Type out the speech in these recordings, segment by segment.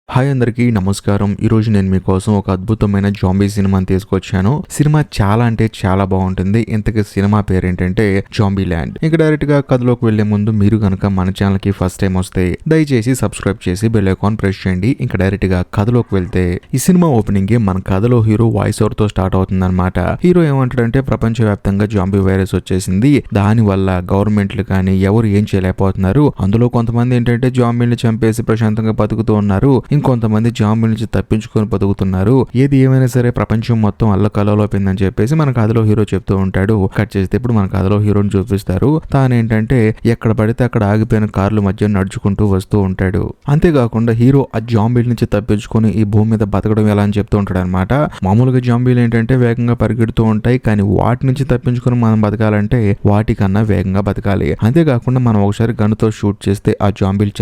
Hi అందరికీ నమస్కారం. ఈరోజు నేను మీకోసం ఒక అద్భుతమైన జాంబీ సినిమాని తీసుకొచ్చాను. సినిమా చాలా అంటే చాలా బాగుంటుంది. ఇంతకీ సినిమా పేరేంటంటే జాంబీ ల్యాండ్. ఇక డైరెక్ట్ గా కథలోకి వెళ్లే ముందు మీరు కనుక మన ఛానల్ కి ఫస్ట్ టైం వస్తే దయచేసి సబ్స్క్రైబ్ చేసి బెల్ ఐకాన్ ప్రెస్ చేయండి. ఇంకా డైరెక్ట్ గా కథలోకి వెళ్తే ఈ సినిమా ఓపెనింగ్ మన కథలో హీరో వాయిస్ ఓవర్ తో స్టార్ట్ అవుతుందన్నమాట. హీరో ఏమంటాడంటే ప్రపంచవ్యాప్తంగా జాంబీ వైరస్ వచ్చేసింది, దాని వల్ల గవర్నమెంట్లు కానీ ఎవరు ఏం చేయలేకపోతున్నారు. అందులో కొంతమంది ఏంటంటే జాంబీని చంపేసి ప్రశాంతంగా బతుకుతూ ఉన్నారు, ఇంకొంతమంది జాంబీ నుంచి తప్పించుకొని బతుకుతున్నారు. ఏది ఏమైనా సరే ప్రపంచం మొత్తం అల్లకల్లోలో పోయిందని చెప్పేసి మన కథలో హీరో చెప్తూ ఉంటాడు. కట్ చేస్తే ఇప్పుడు మన కథలో హీరోని చూపిస్తారు. తానేంటంటే ఎక్కడ పడితే అక్కడ ఆగిపోయిన కార్ల మధ్య నడుచుకుంటూ వస్తూ ఉంటాడు. అంతేకాకుండా హీరో ఆ జాంబీల నుంచి తప్పించుకొని ఈ భూమి మీద బతకడం ఎలా అని చెప్తూ ఉంటాడు అనమాట. మామూలుగా జాంబీలు ఏంటంటే వేగంగా పరిగెడుతూ ఉంటాయి, కానీ వాటి నుంచి తప్పించుకొని మనం బతకాలంటే వాటికన్నా వేగంగా బతకాలి. అంతేకాకుండా మనం ఒకసారి గన్నుతో షూట్ చేస్తే ఆ జాంబీలు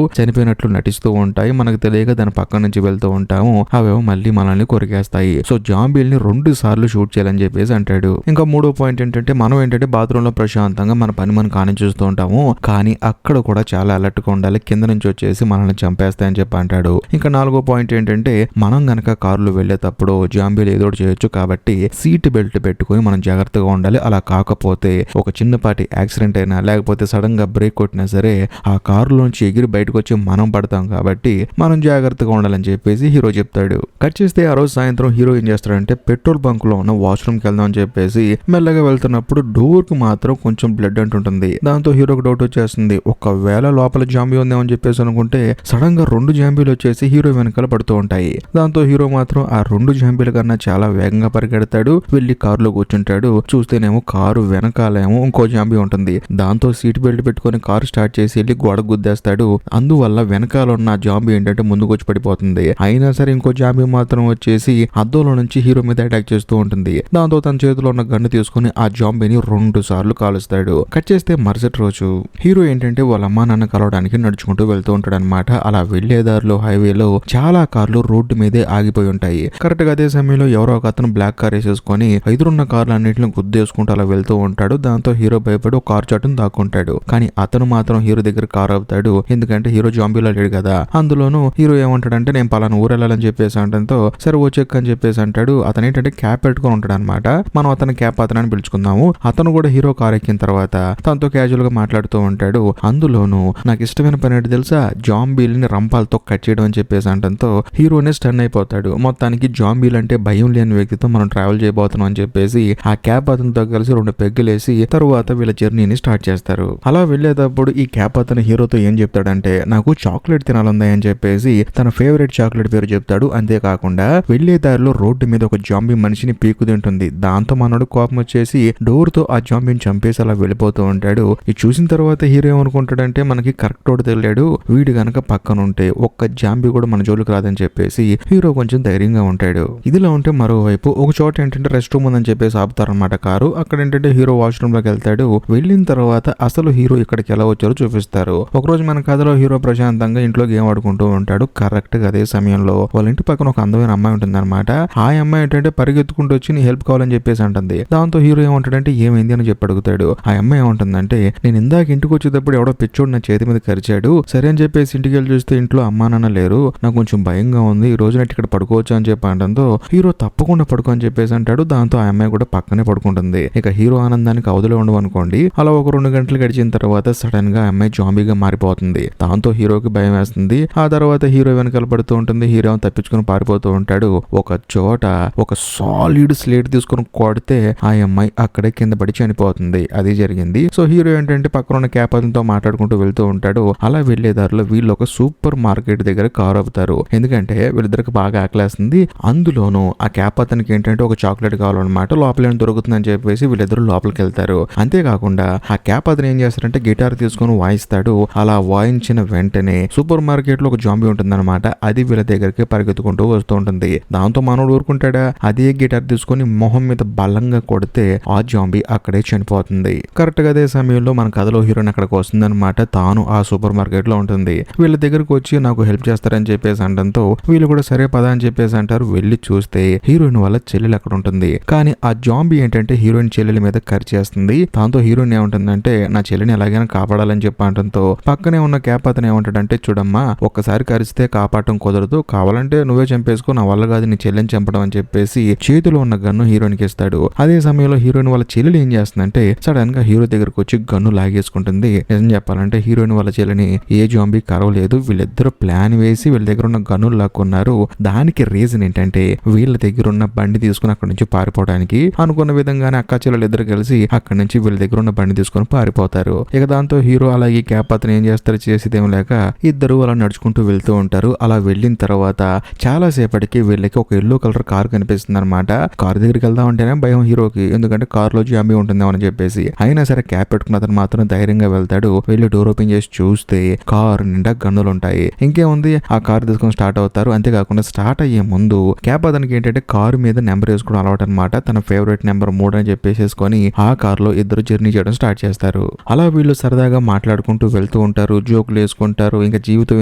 చనిపోయినట్లు నటిస్తూ ఉంటాయి. మనకు తెలియక దాని పక్క నుంచి వెళ్తూ ఉంటాము, అవేమో మళ్ళీ మనల్ని కొరికేస్తాయి. సో జాంబీల్ని 2 సార్లు షూట్ చేయాలని చెప్పేసి అంటాడు. ఇంకా మూడో పాయింట్ ఏంటంటే మనం ఏంటంటే బాత్రూమ్ లో ప్రశాంతంగా మన పని మనం కానించేస్తూ ఉంటాము, కానీ అక్కడ కూడా చాలా అలర్ట్ గా ఉండాలి, కింద నుంచి వచ్చేసి మనల్ని చంపేస్తాయని చెప్పి అంటాడు. ఇంకా 4వ పాయింట్ ఏంటంటే మనం గనక కారులో వెళ్లేటప్పుడు జాంబీలు ఏదో చేయొచ్చు, కాబట్టి సీట్ బెల్ట్ పెట్టుకుని మనం జాగ్రత్తగా ఉండాలి. అలా కాకపోతే ఒక చిన్నపాటి యాక్సిడెంట్ అయినా లేకపోతే సడన్ గా బ్రేక్ కొట్టినా సరే ఆ కారులోంచి ఎగిరి బయటకు వచ్చి మనం పడతాం, కాబట్టి మనం జాగ్రత్తగా ఉండాలని చెప్పేసి హీరో చెప్తాడు. కట్ చేస్తే ఆ రోజు సాయంత్రం హీరో ఏం చేస్తాడంటే పెట్రోల్ బంక్ లో ఉన్న వాష్రూమ్ కి వెళ్దాం అని చెప్పేసి మెల్లగా వెళ్తున్నప్పుడు డోర్ కు మాత్రం కొంచెం బ్లడ్ అంటుంటుంది. దాంతో హీరోకి డౌట్ వచ్చేస్తుంది, ఒకవేళ లోపల జాంబీ ఉందేమో అని చెప్పేసి అనుకుంటే సడన్ గా 2 జాంబీలు వచ్చేసి హీరో వెనకాల పడుతూ ఉంటాయి. దాంతో హీరో మాత్రం ఆ 2 జాంబీల కన్నా చాలా వేగంగా పరిగెడతాడు, వెళ్లి కారులో కూర్చుంటాడు. చూస్తేనేమో కారు వెనకాలేమో ఇంకో జాంబీ ఉంటుంది. దాంతో సీట్ బెల్ట్ పెట్టుకుని కారు స్టార్ట్ చేసి వెళ్ళి గోడ గుద్దేస్తాడు. అందువల్ల వెనకాల ఉన్న జాంబీ ఏంటంటే ముందుకు వచ్చి పడిపోతుంది. అయినా సరే ఇంకో జాంబీ మాత్రం వచ్చేసి అద్దంలో నుంచి హీరో మీద అటాక్ చేస్తూ ఉంటుంది. దాంతో తన చేతిలో ఉన్న గన్ను తీసుకుని ఆ జాంబీని 2 సార్లు కాలుస్తాడు. కట్ చేస్తే మరుసటి రోజు హీరో ఏంటంటే వాళ్ళ అమ్మా నాన్న కలవడానికి నడుచుకుంటూ వెళ్తూ ఉంటాడు అనమాట. అలా వెళ్లే దారిలో హైవేలో చాలా కార్లు రోడ్డు మీదే ఆగిపోయి ఉంటాయి. కరెక్ట్ గా అదే సమయంలో ఎవరో ఒక అతను బ్లాక్ కార్ వేసేసుకొని ఎదురున్న కార్లు అన్నింటిని గుద్దేసుకుంటూ అలా వెళ్తూ ఉంటాడు. దాంతో హీరో భయపడి ఒక కార్ చాటును దాక్కుంటాడు. కానీ అతను మాత్రం హీరో దగ్గర కార్ ఆపుతాడు, ఎందుకంటే హీరో జాంబీలో లేడు కదా. అందులోనూ హీరో ఏమంటాడంటే నేను పలానా ఊరు వెళ్ళాలని చెప్పేసి అంటంతో సరే వచ్చేక్ అని చెప్పేసి అంటాడు. అతను ఏంటంటే క్యాప్ పెట్టుకుని ఉంటాడు అనమాట. మనం అతని క్యాప్ అతనని పిలుచుకుందాము. అతను కూడా హీరో కార్ ఎక్కిన తర్వాత తనతో క్యాజువల్ గా మాట్లాడుతూ ఉంటాడు. అందులోనూ నాకు ఇష్టమైన పని ఏంటి తెలుసా, జాంబీలని రంపాలతో కట్ చేయడం అని చెప్పేసి అంటంతో హీరోనే స్టన్ అయిపోతాడు. మొత్తానికి జాంబీలు అంటే భయం లేని వ్యక్తితో మనం ట్రావెల్ చేయబోతున్నాం అని చెప్పేసి ఆ క్యాప్ అతనితో కలిసి 2 పెగ్గులేసి తరువాత వీళ్ళ జర్నీని స్టార్ట్ చేస్తారు. అలా వెళ్లేటప్పుడు ఈ క్యాప్ అతను హీరోతో ఏం చెప్తాడంటే నాకు చాక్లెట్ తినాలందా అని చెప్పేసి తన ఫేవరెట్ చాక్లెట్ పేరు చెప్తాడు. అంతేకాకుండా వెళ్లే దారిలో రోడ్డు మీద ఒక జాంబీ మనిషిని పీకు తింటుంది. దాంతో మనోడు కోపం వచ్చేసి డోర్ తో ఆ జాంబీని చంపేసి అలా వెళ్ళిపోతూ ఉంటాడు. ఇది చూసిన తర్వాత హీరో ఏమనుకుంటాడంటే మనకి కరెక్ట్ తోడు తెలియడు, వీడు గనక పక్కన ఉంటే ఒక్క జాంబీ కూడా మన జోలికి రాదని చెప్పేసి హీరో కొంచెం ధైర్యంగా ఉంటాడు. ఇదిలా ఉంటే మరోవైపు ఒక చోట ఏంటంటే రెస్ట్ రూమ్ ఉందని చెప్పేసి ఆపుతారనమాట కారు. అక్కడ ఏంటంటే హీరో వాష్రూమ్ లోకి వెళ్తాడు. వెళ్ళిన తర్వాత అసలు హీరో ఇక్కడికి ఎలా వచ్చారో చూపిస్తారు. ఒకరోజు మన కథలో హీరో ప్రశాంతంగా ఇంట్లో గేమ్ ఆడుకుంటూ ఉంటాడు. కరెక్ట్ గా అదే సమయంలో వాళ్ళ ఇంటి పక్కన ఒక అందమైన అమ్మాయి ఉంటుంది అనమాట. ఆ అమ్మాయి ఏంటంటే పరిగెత్తుకుంటూ వచ్చి నీ హెల్ప్ కావాలని చెప్పేసి అంటుంది. దాంతో హీరో ఏమంటాడంటే ఏమైంది అని చెప్పి అడుగుతాడు. ఆ అమ్మాయి ఏమంటుందంటే నేను ఇందాక ఇంటికి వచ్చేటప్పుడు ఎవడో పిచ్చోడు నా చేతి మీద కరిచాడు, సరే అని చెప్పేసి ఇంటికి వెళ్ళి చూస్తే ఇంట్లో అమ్మా నాన్న లేరు, నాకు కొంచెం భయంగా ఉంది, ఈ రోజు నైట్ ఇక్కడ పడుకోవచ్చు అని చెప్పి అంటంతో హీరో తప్పకుండా పడుకో అని చెప్పేసి అంటాడు. దాంతో ఆ అమ్మాయి కూడా పక్కనే పడుకుంటుంది. ఇక హీరో ఆనందానికి అవధులు ఉండవు అనుకోండి. అలా ఒక 2 గంటలు గడిచిన తర్వాత సడన్ గా అమ్మాయి జాంబీగా మారిపోతుంది. దాంతో హీరోకి భయం వేస్తుంది. ఆ తర్వాత హీరో వెనకాల పడుతూ ఉంటుంది. హీరో తప్పించుకుని పారిపోతూ ఉంటాడు. ఒక చోట ఒక సాలిడ్ స్లేట్ తీసుకుని కొడితే ఆ అమ్మాయి అక్కడే కింద పడి చనిపోతుంది. అది జరిగింది. సో హీరో ఏంటంటే పక్కన ఉన్న క్యాపర్తో మాట్లాడుకుంటూ వెళ్తూ ఉంటాడు. అలా వెళ్లే దారిలో వీళ్ళు ఒక సూపర్ మార్కెట్ దగ్గర కారు ఆపుతారు, ఎందుకంటే వీళ్ళిద్దరికి బాగా ఆకలేస్తుంది. అందులోనూ ఆ క్యాప్ అతనికి ఏంటంటే ఒక చాక్లెట్ కావాలన్నమాట. లోపల ఏం దొరుకుతుందని చెప్పేసి వీళ్ళిద్దరు లోపలికి వెళ్తారు. అంతేకాకుండా ఆ క్యాప్ అతను ఏం చేస్తారంటే గిటార్ తీసుకుని వాయిస్తాడు. అలా వాయించిన వెంటనే సూపర్ మార్కెట్ లో ఒక జాంబీ ఉంటుందన్నమాట. అది వీళ్ళ దగ్గరికి పరిగెత్తుకుంటూ వస్తూ ఉంటుంది. దాంతో మనోడు ఊరుకుంటాడా, అదే గిటార్ తీసుకుని మొహం మీద బలంగా కొడితే ఆ జాంబీ అక్కడే చనిపోతుంది. కరెక్ట్ గా అదే సమయంలో మన కథలో హీరోయిన్ అక్కడికి వస్తుందన్నమాట. తాను ఆ సూపర్ మార్కెట్ లో ఉంటుంది. వీళ్ళ దగ్గరకు వచ్చి నాకు హెల్ప్ చేస్తారని చెప్పేసి అనడంతో వీళ్ళు కూడా సరే పద అని చెప్పేసి అంటారు. వెళ్ళి చూస్తే హీరోయిన్ వాళ్ళ చెల్లెలు అక్కడ ఉంటుంది. కానీ ఆ జాంబీ ఏంటంటే హీరోయిన్ చెల్లెల మీద కరిచేస్తుంది. దాంతో హీరోయిన్ ఏమంటుందంటే నా చెల్లిని ఎలాగైనా కాపాడాలని చెప్పి అనడంతో పక్కనే ఉన్న క్యాప్ అతను ఏమంటాడంటే చూడమ్మా ఒక్కసారి కరిస్తే చస్తే కాపాడటం కుదరదు, కావాలంటే నువ్వే చంపేసుకో, నా వల్ల కాదు నీ చెల్లెని చంపడం అని చెప్పేసి చేతిలో ఉన్న గన్ను హీరోయిన్ కి ఇస్తాడు. అదే సమయంలో హీరోయిన్ వాళ్ళ చెల్లెలు ఏం చేస్తుందంటే సడన్ గా హీరో దగ్గరకు వచ్చి గన్ను లాగేసుకుంటుంది. నిజం చెప్పాలంటే హీరోయిన్ వాళ్ళ చెల్లిని ఏ జాంబీ కరవలేదు, వీళ్ళిద్దరూ ప్లాన్ వేసి వీళ్ళ దగ్గర ఉన్న గన్నులు లాక్కున్నారు. దానికి రీజన్ ఏంటంటే వీళ్ళ దగ్గర ఉన్న బండి తీసుకుని అక్కడి నుంచి పారిపోవడానికి అనుకున్న విధంగానే అక్క చెల్లెలు ఇద్దరు కలిసి అక్కడి నుంచి వీళ్ళ దగ్గర ఉన్న బండి తీసుకుని పారిపోతారు. ఇక దాంతో హీరో అలాగే క్యాప్ అతను ఏం చేస్తారు, చేసేదేం లేక ఇద్దరు అలా నడుచుకుంటూ వెళ్తూ ఉంటారు. అలా వెళ్ళిన తర్వాత చాలా సేపటికి వీళ్ళకి ఒక ఎల్లో కలర్ కార్ కనిపిస్తుంది అనమాట. కార్ దగ్గరికి వెళ్దాం అంటేనే భయం హీరోకి, ఎందుకంటే కార్ లో జాంబీ ఉంటుందేమో అని చెప్పేసి. అయినా సరే క్యాప్ పెట్టుకున్న అతను మాత్రం ధైర్యంగా వెళ్తాడు. వెళ్ళి డోర్ ఓపెన్ చేసి చూస్తే కార్ నిండా గన్నులు ఉంటాయి. ఇంకేముంది, ఆ కార్ తీసుకొని స్టార్ట్ అవుతారు. అంతేకాకుండా స్టార్ట్ అయ్యే ముందు క్యాప్ అతనికి ఏంటంటే కారు మీద నెంబర్ వేసుకోవడం అలవాటు అనమాట. తన ఫేవరెట్ నెంబర్ 3 అని చెప్పేసేసుకొని ఆ కార్ లో ఇద్దరు జర్నీ చేయడం స్టార్ట్ చేస్తారు. అలా వీళ్ళు సరదాగా మాట్లాడుకుంటూ వెళ్తూ ఉంటారు, జోకులు వేసుకుంటారు, ఇంకా జీవితం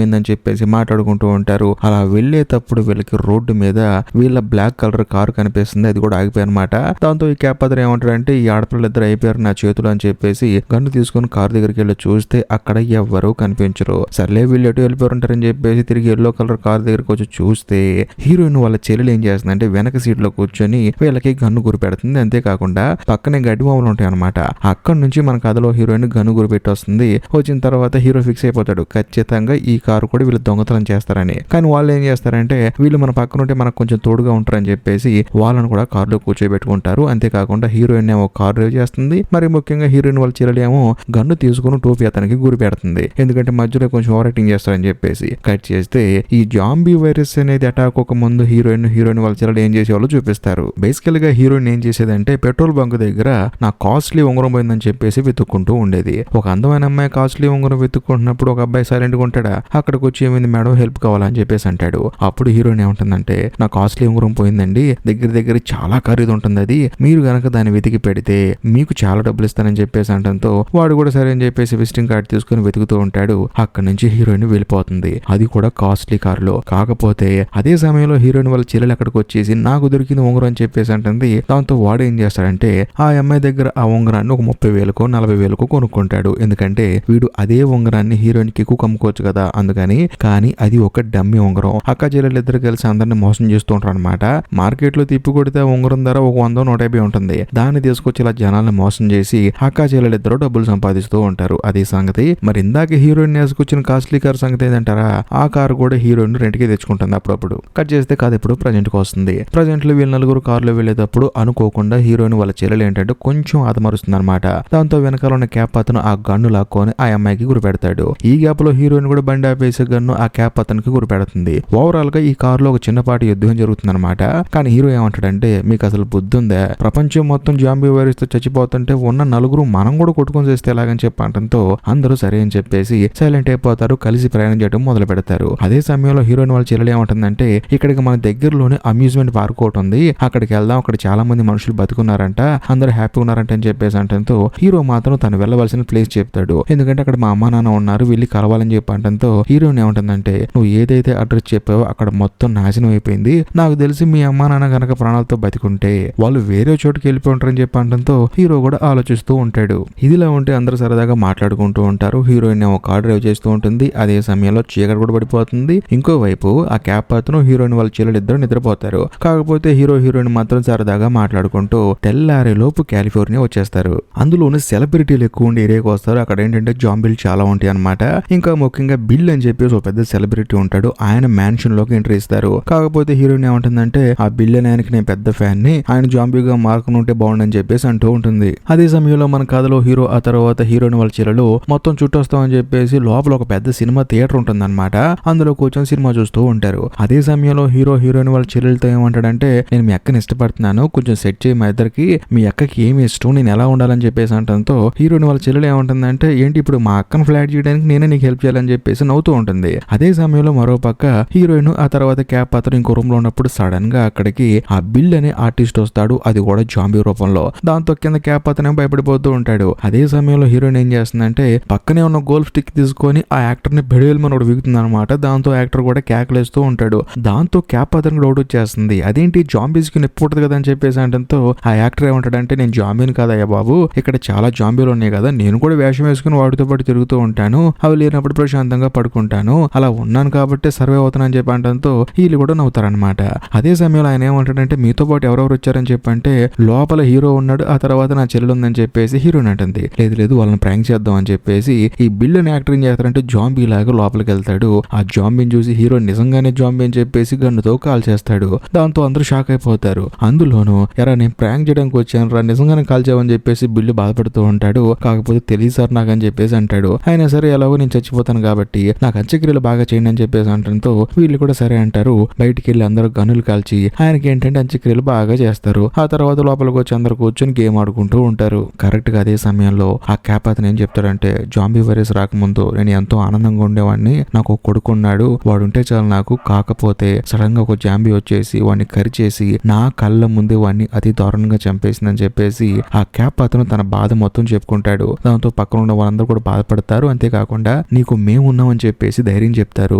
ఏందని చెప్పేసి మాట్లాడుకుంటూ ఉంటారు. అలా వెళ్ళేటప్పుడు వీళ్ళకి రోడ్డు మీద వీళ్ళ బ్లాక్ కలర్ కారు కనిపిస్తుంది, అది కూడా ఆగిపోయి అనమాట. దాంతో ఈ క్యాప్ అతను ఏమంటాడంటే ఈ ఆడపిల్లలు ఇద్దరు అయిపోయారు నా చేతులు అని చెప్పేసి గన్ను తీసుకొని కారు దగ్గరికి వెళ్ళి చూస్తే అక్కడ ఎవ్వరూ కనిపించరు. సర్లే వీళ్ళు ఎటు వెళ్ళిపోయి ఉంటారని చెప్పేసి తిరిగి ఎల్లో కలర్ కారు దగ్గరికి వచ్చి చూస్తే హీరోయిన్ వాళ్ళ చెల్లెలు ఏం చేస్తుందంటే వెనక సీట్ లో కూర్చొని వీళ్ళకి గన్ను గురి పెడుతుంది. అంతేకాకుండా పక్కనే గడ్డి మామూలు ఉంటాయి అనమాట. అక్కడ నుంచి మన కథలో హీరోయిన్ గన్ను గురి పెట్టి వస్తుంది. వచ్చిన తర్వాత హీరో ఫిక్స్ అయిపోతాడు, ఖచ్చితంగా ఈ కారు కూడా వీళ్ళు దొంగతనం చేస్తారని. కానీ వాళ్ళు ఏం చేస్తారంటే వీళ్ళు మన పక్కన ఉంటే మనకు కొంచెం తోడుగా ఉంటారని చెప్పేసి వాళ్ళని కూడా కారులో కూర్చోబెట్టుకుంటారు. అంతేకాకుండా హీరోయిన్ ఏమో కారు డ్రైవ్ చేస్తుంది, మరి ముఖ్యంగా హీరోయిన్ వాళ్ళ చెల్లెలు ఏమో గన్ను తీసుకుని టోపీ అతనికి గురి పెడుతుంది, ఎందుకంటే మధ్యలో కొంచెం ఓవర్ యాక్టింగ్ చేస్తారని చెప్పేసి. కట్ చేస్తే ఈ జాంబీ వైరస్ అనేది అటాక్ ఒక ముందు హీరోయిన్ వాళ్ళ చెల్లెలు ఏం చేసేవాళ్ళు చూపిస్తారు. బేసికల్ గా హీరోయిన్ ఏం చేసేదంటే పెట్రోల్ బంక్ దగ్గర నా కాస్ట్లీ ఉంగరం పోయిందని చెప్పేసి వెతుక్కుంటూ ఉండేది. ఒక అందమైన అమ్మాయి కాస్ట్లీ ఉంగరం వెతుక్కుంటున్నప్పుడు ఒక అబ్బాయి సైలెంట్ గా ఉంటాడా, అక్కడికి వచ్చి ఏమైంది మేడం హెల్ప్ కావాలని చెప్పేసి అంటాడు. అప్పుడు హీరోయిన్ ఏముంటుందంటే నా కాస్ట్లీ ఉంగరం పోయిందండి, దగ్గర చాలా ఖరీదు ఉంటుంది అది, మీరు గనక దాన్ని వెతికి పెడితే మీకు చాలా డబ్బులు ఇస్తానని చెప్పేసి అంటంతో వాడు కూడా సరే అని చెప్పేసి విజిటింగ్ కార్డ్ తీసుకుని వెతుకుతూ ఉంటాడు. అక్కడి నుంచి హీరోయిన్ వెళ్ళిపోతుంది, అది కూడా కాస్ట్లీ కారులో. కాకపోతే అదే సమయంలో హీరోయిన్ వాళ్ళ చెల్లెలు అక్కడికి వచ్చేసి నాకు దొరికింది ఉంగరం అని చెప్పేసి అంటుంది. దాంతో వాడు ఏం చేస్తాడంటే ఆ అమ్మాయి దగ్గర ఆ ఉంగరాన్ని ఒక 30,000కో 40,000కో కొనుక్కుంటాడు, ఎందుకంటే వీడు అదే ఉంగరాన్ని హీరోయిన్ కి ఎక్కువ కమ్ముకోవచ్చు కదా అందుకని. కానీ అది ఒక డమ్మీ ఉంగరం. అక్క చెల్లెలు ఇద్దరు కలిసి అందరిని మోసం చేస్తూ ఉంటారు అనమాట. మార్కెట్ లో తిప్పి కొడితే ఉంగరం ధర ఒక 100-150 ఉంటుంది. దాన్ని తీసుకొచ్చి ఇలా జనాలను మోసం చేసి అక్క చెల్లెలు ఇద్దరు డబ్బులు సంపాదిస్తూ ఉంటారు. అదే సంగతి. మరి ఇందాక హీరోయిన్ వేసుకొచ్చిన కాస్ట్లీ కార్ సంగతి ఏంటంటారా, ఆ కారు కూడా హీరోయిన్ రెంట్కి తెచ్చుకుంటుంది అప్పుడప్పుడు. కట్ చేస్తే కాదు ఇప్పుడు ప్రజెంట్ కి వస్తుంది. ప్రజెంట్ లో వీళ్ళు నలుగురు కారులో వెళ్ళేటప్పుడు అనుకోకుండా హీరోయిన్ వాళ్ళ చెల్లెలు ఏంటంటే కొంచెం ఆదమరుస్తుంది అనమాట. దాంతో వెనకాల ఉన్న క్యాప్ అతను ఆ గన్ను లాక్కొని ఆ అమ్మాయికి గురి పెడతాడు. ఈ గ్యాప్ లో హీరోయిన్ కూడా బండి ఆపేసే గన్ను ఆ క్యాప్ అతనికి గురి పెడుతుంది. ఓవరాల్ గా ఈ కారులో ఒక చిన్నపాటి యుద్ధం జరుగుతుంది అనమాట. కానీ హీరో ఏమంటాడంటే మీకు అసలు బుద్ధి ఉందా, ప్రపంచం మొత్తం జాంబీ వైరస్ తో చచ్చిపోతుంటే ఉన్న నలుగురు మనం కూడా కొట్టుకొని చేస్తే ఎలాగని చెప్పంటంతో అందరూ సరే అని చెప్పేసి సైలెంట్ అయిపోతారు, కలిసి ప్రయాణం చేయడం మొదలు పెడతారు. అదే సమయంలో హీరోయిన్ వాళ్ళ చెల్లెలు ఏమంటుందంటే ఇక్కడికి మన దగ్గరలోనే అమ్యూజ్మెంట్ పార్క్ ఒకటి ఉంది, అక్కడికి వెళ్దాం, అక్కడ చాలా మంది మనుషులు బతుకున్నారంట, అందరూ హ్యాపీ ఉన్నారంట అని చెప్పేసి అంటంతో హీరో మాత్రం తను వెళ్ళవలసిన ప్లేస్ చెప్తాడు, ఎందుకంటే అక్కడ మా అమ్మా నాన్న ఉన్నారు వెళ్ళి కలవాలని చెప్పి అంటంతో హీరోయిన్ ఏమంటుందంటే నువ్వు ఏదైతే అడ్రస్ చెప్పావో అక్కడ మొత్తం నాశనం అయిపోయింది, నాకు తెలిసి మీ అమ్మా నాన్న గనక ప్రాణాలతో బతికుంటే వాళ్ళు వేరే చోటుకి వెళ్ళిపోయి ఉంటారని చెప్పి అంటంతో హీరో కూడా ఆలోచిస్తూ ఉంటాడు. ఇదిలా ఉంటే అందరూ సరదాగా మాట్లాడుకుంటూ ఉంటారు. హీరోయిన్ ఏమో కార్ డ్రైవ్ చేస్తూ ఉంటుంది. అదే సమయంలో చీకటి కూడా పడిపోతుంది. ఇంకోవైపు ఆ క్యాప్ అతను హీరోయిన్ వాళ్ళ చెల్లెలు ఇద్దరు నిద్రపోతారు. కాకపోతే హీరోయిన్ మాత్రం సరదాగా మాట్లాడుకుంటూ తెల్లారే లోపు కాలిఫోర్నియా వచ్చేస్తారు. అందులోనే సెలబ్రిటీలు ఎక్కువ ఉండే ఏరియాకి వస్తారు. అక్కడ ఏంటంటే జాంబీలు చాలా ఉంటాయి అనమాట. ఇంకా ముఖ్యంగా బిల్ అని చెప్పేసి ఒక పెద్ద సెలబ్రిటీ ఉంటాడు, ఆయన మ్యాన్షన్ లోకి ఎంట్రీ ఇస్తారు. కాకపోతే హీరోయిన్ ఏమంటుందంటే ఆ బిల్ అని ఆయనకి నేను పెద్ద ఫ్యాన్ ని, ఆయన జాంబీగా మార్కుని ఉంటే బాగుండని చెప్పేసి అంటూ ఉంటుంది. అదే సమయంలో మన కథలో హీరో ఆ తర్వాత హీరోయిన్ వాళ్ళ చెల్లెలు మొత్తం చుట్టొస్తామని చెప్పేసి లోపల ఒక పెద్ద సినిమా థియేటర్ ఉంటుంది అనమాట. అందులో కూర్చొని సినిమా చూస్తూ ఉంటారు. అదే సమయంలో హీరోయిన్ వాళ్ళ చెల్లెలతో ఏమంటాడంటే నేను మీ అక్కని ఇష్టపడుతున్నాను, కొంచెం సెట్ చేయి మా ఇద్దరికి, మీ అక్కకి ఏమి ఇష్టం, నేను ఎలా ఉండాలని చెప్పేసి అంటంతో హీరోయిన్ వాళ్ళ చెల్లెలు ఏమంటుందంటే ఏంటి ఇప్పుడు మా అక్కను ఫ్లాట్ చేయడానికి నేనే నీకు హెల్ప్ చేయాలని చెప్పేసి నవ్వుతూ ఉంటుంది. అదే సమయంలో మరో పక్క హీరోయిన్ ఆ తర్వాత క్యాప్ అతను ఇంకో రూమ్ లో ఉన్నప్పుడు సడన్ గా అక్కడికి ఆ బిల్ అనే ఆర్టిస్ట్ వస్తాడు, అది కూడా జాంబీ రూపంలో. దాంతో కింద క్యాప్ అతనే భయపడిపోతూ ఉంటాడు. అదే సమయంలో హీరోయిన్ ఏం చేస్తుందంటే పక్కనే ఉన్న గోల్ఫ్ స్టిక్ తీసుకొని ఆ యాక్టర్ ని బెడేల్మని ఒకటి వీగుతుంది అనమాట. దాంతో యాక్టర్ కూడా కేకలేస్తూ ఉంటాడు. దాంతో క్యాప్ అతనికి డౌట్ వచ్చేస్తుంది, అదేంటి జాంబీస్ కి నిప్పుంటది కదా అని చెప్పేసి అంటంతో ఆ యాక్టర్ ఏమంటాడంటే నేను జాంబీని కాదయ్యా బాబు, ఇక్కడ చాలా జాంబీలు ఉన్నాయి కదా, నేను కూడా వేషం వేసుకుని వాటితో పాటు తిరుగుతూ ఉంటాను, అవి లేనప్పుడు ప్రశాంతంగా పడుకుంటాను, అలా ఉన్నాను కాబట్టి సర్వే అవుతానని చెప్పి అనడంతో వీళ్ళు కూడా నవ్వుతారనమాట. అదే సమయంలో ఆయన ఏమంటాడంటే మీతో పాటు ఎవరెవరు వచ్చారని చెప్పంటే లోపల హీరో ఉన్నాడు, ఆ తర్వాత నా చెల్లెలు ఉందని చెప్పేసి హీరోయిన్ అంటుంది. లేదు లేదు వాళ్ళని ప్రాంక్ చేద్దాం అని చెప్పేసి ఈ బిల్లుని యాక్టింగ్ చేస్తారంటే జాంబీ లాగా లోపలికి వెళ్తాడు. ఆ జాంబీని చూసి హీరో నిజంగానే జాంబీ అని చెప్పేసి గన్నుతో కాల్ చేస్తాడు. దాంతో అందరూ షాక్ అయిపోతారు. అందులోనూ ఎరా నేను ప్రాంక్ చేయడానికి వచ్చాను రా, నిజంగానే కాల్ చేయమని చెప్పేసి బిల్లు బాధపడుతూ ఉంటాడు. కాకపోతే తెలియదు సార్ నాకు అని చెప్పేసి అంటాడు. అయినా సరే ఎలాగో నేను చచ్చిపోతాను కాబట్టి నాకు అంత్యక్రియలు బాగా చేయండి అని చెప్పేసి అంటంతో వీళ్ళు కూడా సరే అంటారు. బయటికి వెళ్ళి అందరూ గన్నులు కాల్చి ఆయనకి ఏంటంటే అంత్యక్రియలు బాగా చేస్తారు. ఆ తర్వాత లోపలికి వచ్చి అందరు కూర్చొని గేమ్ ఆడుకుంటూ ఉంటారు. కరెక్ట్ గా అదే సమయంలో ఆ క్యాప్ అతను ఏం చెప్తాడంటే జాంబీ వైరస్ రాకముందు నేను ఎంతో ఆనందంగా ఉండేవాడిని, నాకు ఒక కొడుకున్నాడు, వాడు ఉంటే చాలు నాకు. కాకపోతే సడన్ గా ఒక జాంబీ వచ్చేసి వాడిని కరిచేసి నా కళ్ళ ముందే వాడిని అతి దారుణంగా చంపేసిందని చెప్పేసి ఆ క్యాప్ అతను తన బాధ మొత్తం చెప్పుకుంటాడు. దాంతో పక్కన ఉన్న వాళ్ళందరూ కూడా బాధపడతారు. అంతేకాకుండా నీకు మేము ఉన్నామని చెప్పేసి ధైర్యం చెప్తారు.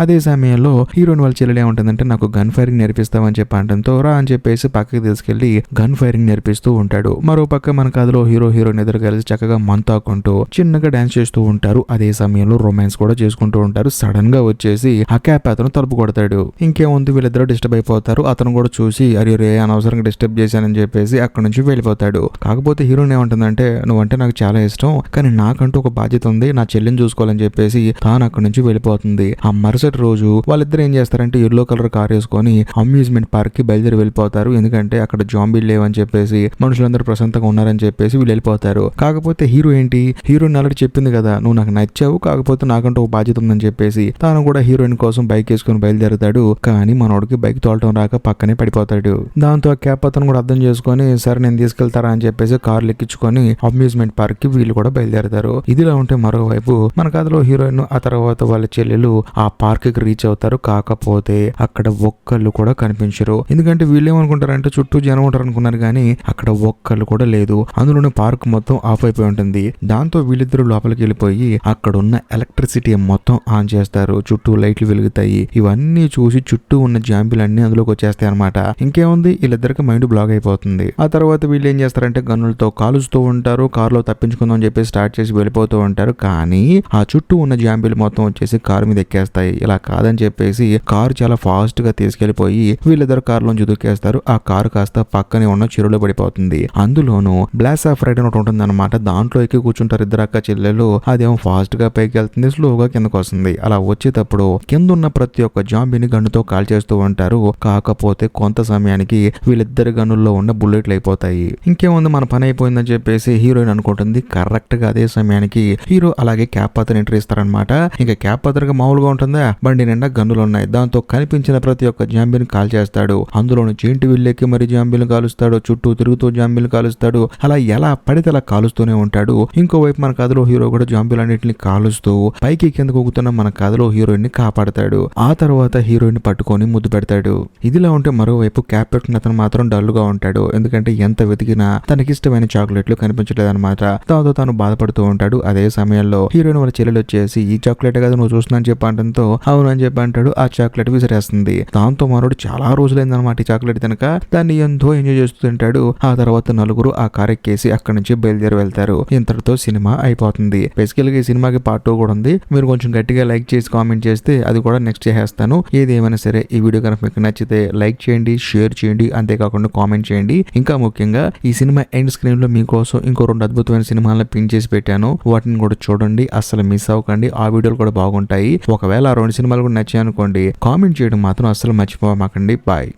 అదే సమయంలో హీరోయిన్ వాళ్ళ చెల్లెలు ఏముంటుందంటే నాకు గన్ ఫైరింగ్ నేర్పిస్తామని చెప్పి అంటంతో రా అని చెప్పేసి పక్కకి తీసుకెళ్లి గన్ ఫైరింగ్ నేర్పిస్తూ ఉంటాడు. మరో పక్క మన కథలో హీరో హీరోయిన్ ఇద్దరు కలిసి చక్కగా మంతాకుంటూ చిన్నగా డాన్స్ చేస్తూ ఉంటారు. అదే సమయంలో రొమాన్స్ కూడా చేసుకుంటూ ఉంటారు. సడన్ గా వచ్చేసి ఆ క్యాప్ అతను తలుపు కొడతాడు. ఇంకేముంది వీళ్ళిద్దరు డిస్టర్బ్ అయిపోతారు. అతను కూడా చూసి అరే రే అనవసరంగా డిస్టర్బ్ చేశానని చెప్పేసి అక్కడ నుంచి వెళ్ళిపోతాడు. కాకపోతే హీరోయిన్ ఏమంటుందంటే నువ్వంటే నాకు చాలా ఇష్టం, కానీ నాకంటూ ఒక బాధ్యత ఉంది, నా చెల్లిని చూసుకోవాలని చెప్పేసి తాను అక్కడ నుంచి వెళ్ళిపోతుంది. ఆ మరుసటి రోజు వాళ్ళిద్దరు ఏం చేస్తారంటే ఎల్లో కలర్ కార్ వేసుకొని అమ్యూజ్మెంట్ పార్క్ కి బయలుదేరి వెళ్ళిపోతారు. ఎందుకంటే అక్కడ జాంబీలు లేవని చెప్పేసి మనుషులందరూ ప్రశాంతంగా ఉన్నారని చెప్పేసి వీళ్ళు వెళ్ళిపోతారు. కాకపోతే హీరో ఏంటి, హీరోయిన్ ఆల్రెడీ చెప్పింది కదా నువ్వు నాకు నచ్చావు, కాకపోతే నాకంటూ ఒక బాధ్యత ఉందని చెప్పేసి తాను కూడా హీరోయిన్ కోసం బైక్ వేసుకుని బయలుదేరుతాడు. కానీ మనోడికి బైక్ తోలటం రాక పక్కనే పడిపోతాడు. దాంతో ఆ క్యాప్ అతను కూడా అర్థం చేసుకొని సరే నేను తీసుకెళ్తారా అని చెప్పేసి కార్లు ఎక్కించుకొని అమ్యూజ్మెంట్ పార్క్ కి వీళ్ళు కూడా బయలుదేరుతారు. ఇదిలా ఉంటే మరోవైపు మన కథలో హీరోయిన్ ఆ తర్వాత వాళ్ళ చెల్లెలు ఆ పార్క్ కి రీచ్ అవుతారు. కాకపోతే అక్కడ ఒక్కళ్ళు కూడా కనిపించరు. ఎందుకంటే వీళ్ళు ఏమనుకుంటారంటే చుట్టూ జనం ఉంటారు అనుకున్నారు, కానీ అక్కడ ఒక్కళ్ళు కూడా లేదు. అందులోనే పార్క్ మొత్తం ఆఫ్ అయిపోయి ఉంటుంది. దాంతో వీళ్ళిద్దరూ లోపలికి వెళ్ళిపోయి అక్కడ ఉన్న ఎలక్ట్రిసిటీ మొత్తం ఆన్ చేస్తారు. చుట్టూ లైట్లు వెలుగుతాయి. ఇవన్నీ చూసి చుట్టూ ఉన్న జాంబీలన్నీ అందులోకి వచ్చేస్తాయి అనమాట. ఇంకేముంది వీళ్ళిద్దరికి మైండ్ బ్లాక్ అయిపోతుంది. ఆ తర్వాత వీళ్ళు ఏం చేస్తారంటే గన్నులతో కాలుస్తూ ఉంటారు. కారులో తప్పించుకుందాం అని చెప్పి స్టార్ట్ చేసి వెళ్ళిపోతూ ఉంటారు. కానీ ఆ చుట్టూ ఉన్న జాంబీలు మొత్తం వచ్చేసి కారు మీద ఎక్కేస్తాయి. ఇలా కాదని చెప్పేసి కారు చాలా ఫాస్ట్ గా తీసుకెళ్లిపోయి వీళ్ళిద్దరు కారులోంచి దూకేస్తారు. ఆ కారు కాస్త పక్కనే ఉన్న చెరువులో పడిపోతుంది. అందులోనూ బ్లాస్ ఆఫ్ రైడ్ అని ఒకటి ఉంటుంది అనమాట. దాంట్లో ఎక్కి కూర్చుంటారు ఇద్దరు అక్క చెల్లెలు. అదేమో ఫాస్ట్ గా పైకి వెళ్తుంది, స్లోగా కిందకు వస్తుంది. అలా వచ్చేటప్పుడు కింద ఉన్న ప్రతి ఒక్క జాంబీని గన్నుతో కాల్ చేస్తూ ఉంటారు. కాకపోతే కొంత సమయానికి వీళ్ళిద్దరి గన్నుల్లో ఉన్న బుల్లెట్లు అయిపోతాయి. ఇంకేముంది మన పని అయిపోయిందని చెప్పేసి హీరోయిన్ అనుకుంటుంది. కరెక్ట్ గా అదే సమయానికి హీరో అలాగే క్యాప్ అతను ఎంట్రీ ఇస్తారనమాట. ఇంకా క్యాప్ అతనికి మామూలుగా ఉంటుందా, బండి నిండా గన్నులు ఉన్నాయి. దాంతో కనిపించిన ప్రతి ఒక్క జాంబీని కాల్ చేస్తాడు. అందులోని చీంటి విల్లెక్కి మరి జాంబీలు కాలుస్తాడు, చుట్టూ తిరుగుతూ జాంబీలు కాలుస్తాడు. అలా ఎలా పడితే అలా కాలుస్తూనే ఉంటాడు. ఇంకోవైపు మన కథలో హీరో కూడా జాంబీలన్నింటిని కాలుస్తూ పైకి కిందకు ఊగుతున్న మన కథలో హీరోయిన్ ని కాపాడతాడు. ఆ తర్వాత హీరోయిన్ పట్టుకొని ముద్దు పెడతాడు. ఇదిలా ఉంటే మరోవైపు క్యాప్ పెట్టుకున్న అతను మాత్రం డల్ గా ఉంటాడు. ఎందుకంటే ఎంత వెతికినా తనకిష్టమైన చాక్లెట్లు కనిపించలేదన్నమాట. దాంతో తాను బాధపడుతూ ఉంటాడు. అదే సమయంలో హీరోయిన్ వాళ్ళ చెల్లెలు వచ్చేసి ఈ చాక్లెట్ కదా నువ్వు చూస్తున్నాను చెప్పి అంటంతో అవును అని చెప్పి అంటాడు. ఆ చాక్లెట్ విసిరేస్తుంది. దాంతో మనోడు చాలా రోజులైందనమాట ఈ చాక్లెట్ తినక. దాన్ని ఎంతో ఎంజాయ్ చేస్తూ తింటాడు. ఆ తర్వాత నలుగురు ఆ కార్ ఎక్కేసి అక్కడి నుంచి బయలుదేరి వెళ్తారు. ఇంతటితో సినిమా అయిపోతుంది. బేసికల్ గా ఈ సినిమాకి పార్ట్ 2 కూడా ఉంది. మీరు కొంచెం గట్టిగా లైక్ చేసి కామెంట్ చేస్తే అది కూడా నెక్స్ట్ చేసేస్తాను. ఏది ఏమైనా సరే ఈ వీడియో కనుక మీకు నచ్చితే లైక్ చేయండి, షేర్ చేయండి, అంతేకాకుండా కామెంట్ చేయండి. ఇంకా ముఖ్యంగా ఈ సినిమా ఎండ్ స్క్రీన్ లో మీకోసం ఇంకో 2 అద్భుతమైన సినిమాలను పిన్ చేసి పెట్టాను. వాటిని కూడా చూడండి, అస్సలు మిస్ అవ్వకండి. ఆ వీడియోలు కూడా బాగుంటాయి. ఒకవేళ ఆ 2 సినిమాలు కూడా నచ్చాయి అనుకోండి, కామెంట్ చేయడం మాత్రం అస్సలు మర్చిపోమాకండి. బాయ్.